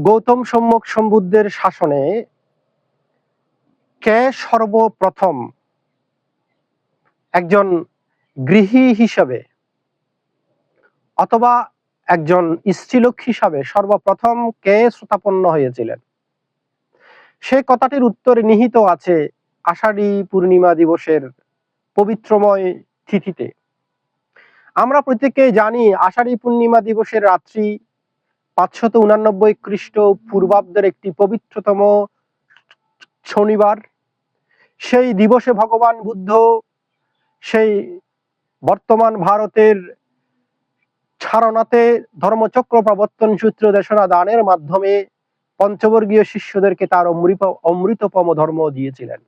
গৌতম সম্যক সম্বুদ্ধের শাসনে কে সর্বপ্রথম একজন গৃহী হিসাবে অথবা একজন স্ত্রীলোক হিসাবে সর্বপ্রথম কে শ্রোতাপন্ন হয়েছিলেন, সে কথাটির উত্তরে নিহিত আছে আষাঢ়ী পূর্ণিমা দিবসের পবিত্রময় তিথিতে। আমরা প্রত্যেকেই জানি আষাঢ়ী পূর্ণিমা দিবসের রাত্রি 589 খ্রিস্টপূর্বাব্দের একটি পবিত্রতম শনিবার। সেই দিবসে ভগবান বুদ্ধ সেই বর্তমান ভারতের সারনাথে ধর্মচক্র প্রবর্তন সূত্র দেশনা দানের মাধ্যমে পঞ্চবর্গীয় শিষ্যদেরকে তার অমৃততম ধর্ম দিয়েছিলেন।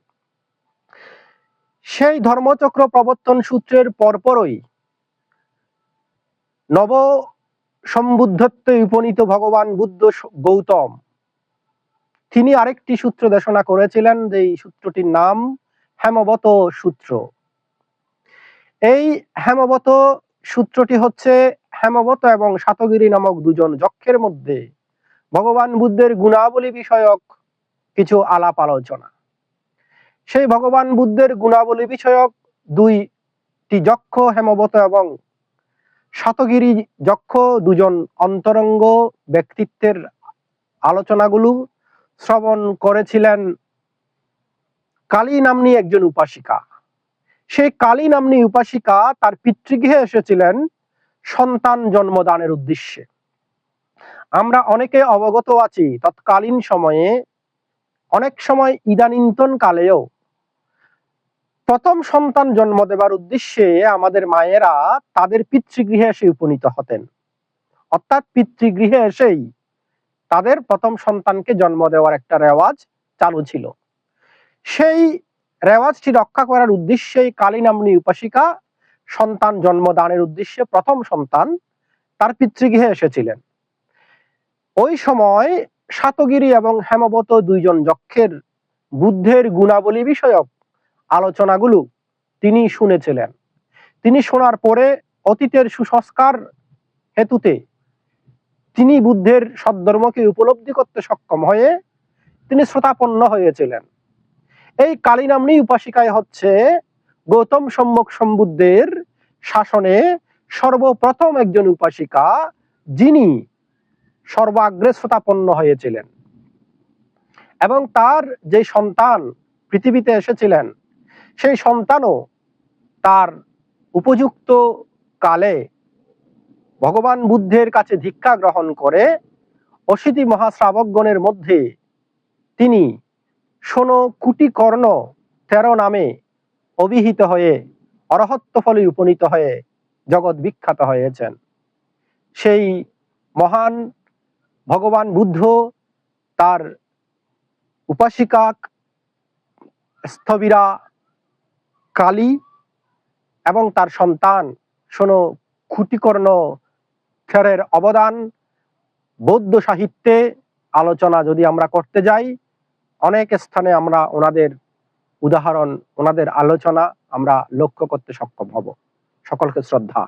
সেই ধর্মচক্র প্রবর্তন সূত্রের পরপরই নব সম্বুদ্ধত্বে উপনীত ভগবান বুদ্ধ গৌতম তিনি আরেকটি সূত্র দেশনা করেছিলেন, যে সূত্রটির নাম হেমবত সূত্র। এই হেমবত সূত্রটি হচ্ছে হেমবত এবং শাতগিরি নামক দুজন যক্ষের মধ্যে ভগবান বুদ্ধের গুণাবলী বিষয়ক কিছু আলাপ আলোচনা। সেই ভগবান বুদ্ধের গুণাবলী বিষয়ক দুইটি যক্ষ হেমবত এবং শাতগিরি যক্ষ দুজন অন্তরঙ্গ ব্যক্তিত্বের আলোচনাগুলো শ্রবণ করেছিলেন কালী নাম্নী একজন উপাসিকা। সেই কালী নাম্নী উপাসিকা তার পিতৃগৃহে এসেছিলেন সন্তান জন্মদানের উদ্দেশ্যে। আমরা অনেকে অবগত আছি তৎকালীন সময়ে, অনেক সময় ইদানীন্তন কালেও প্রথম সন্তান জন্ম দেবার উদ্দেশ্যে আমাদের মায়েরা তাদের পিতৃগৃহে এসে উপনীত হতেন, অর্থাৎ পিতৃগৃহে এসেই তাদের প্রথম সন্তানকে জন্ম দেওয়ার একটা রেওয়াজ চালু ছিল। সেই রেওয়াজটি রক্ষা করার উদ্দেশ্যে কালী নাম্নী উপাসিকা সন্তান জন্মদানের উদ্দেশ্যে প্রথম সন্তান তার পিতৃগৃহে এসেছিলেন। ওই সময় শাতগিরি এবং হেমবত দুইজন যক্ষের বুদ্ধের গুণাবলী বিষয়ক আলোচনাগুলো তিনি শুনেছিলেন। তিনি শোনার পরে অতীতের সুসংস্কার হেতুতে তিনি বুদ্ধের সদ্ধর্মকে উপলব্ধি করতে সক্ষম হয়ে তিনি শ্রোতাপন্ন হয়েছিলেন। এই কালী নাম্নী উপাসিকায় হচ্ছে গৌতম সম্যক সম্বুদ্ধের শাসনে সর্বপ্রথম একজন উপাসিকা, যিনি সর্বাগ্রে শ্রোতাপন্ন হয়েছিলেন এবং তার যে সন্তান পৃথিবীতে এসেছিলেন সেই সন্তানও তার উপযুক্ত কালে ভগবান বুদ্ধের কাছে দীক্ষা গ্রহণ করে অশীতি মহাশ্রাবকগণের মধ্যে তিনি 16 কোটি কর্ণ 13 নামে অভিহিত হয়ে অরহত্ত ফলে উপনীত হয়ে জগৎ বিখ্যাত হয়েছেন। সেই মহান ভগবান বুদ্ধ তার উপাসিকা স্থবিরা কালী এবং তার সন্তান 16 কোটি কর্ণ ফেরের অবদান বৌদ্ধ সাহিত্যে আলোচনা যদি আমরা করতে যাই, অনেক স্থানে আমরা ওনাদের উদাহরণ, ওনাদের আলোচনা আমরা লক্ষ্য করতে সক্ষম হব। সকলকে শ্রদ্ধা।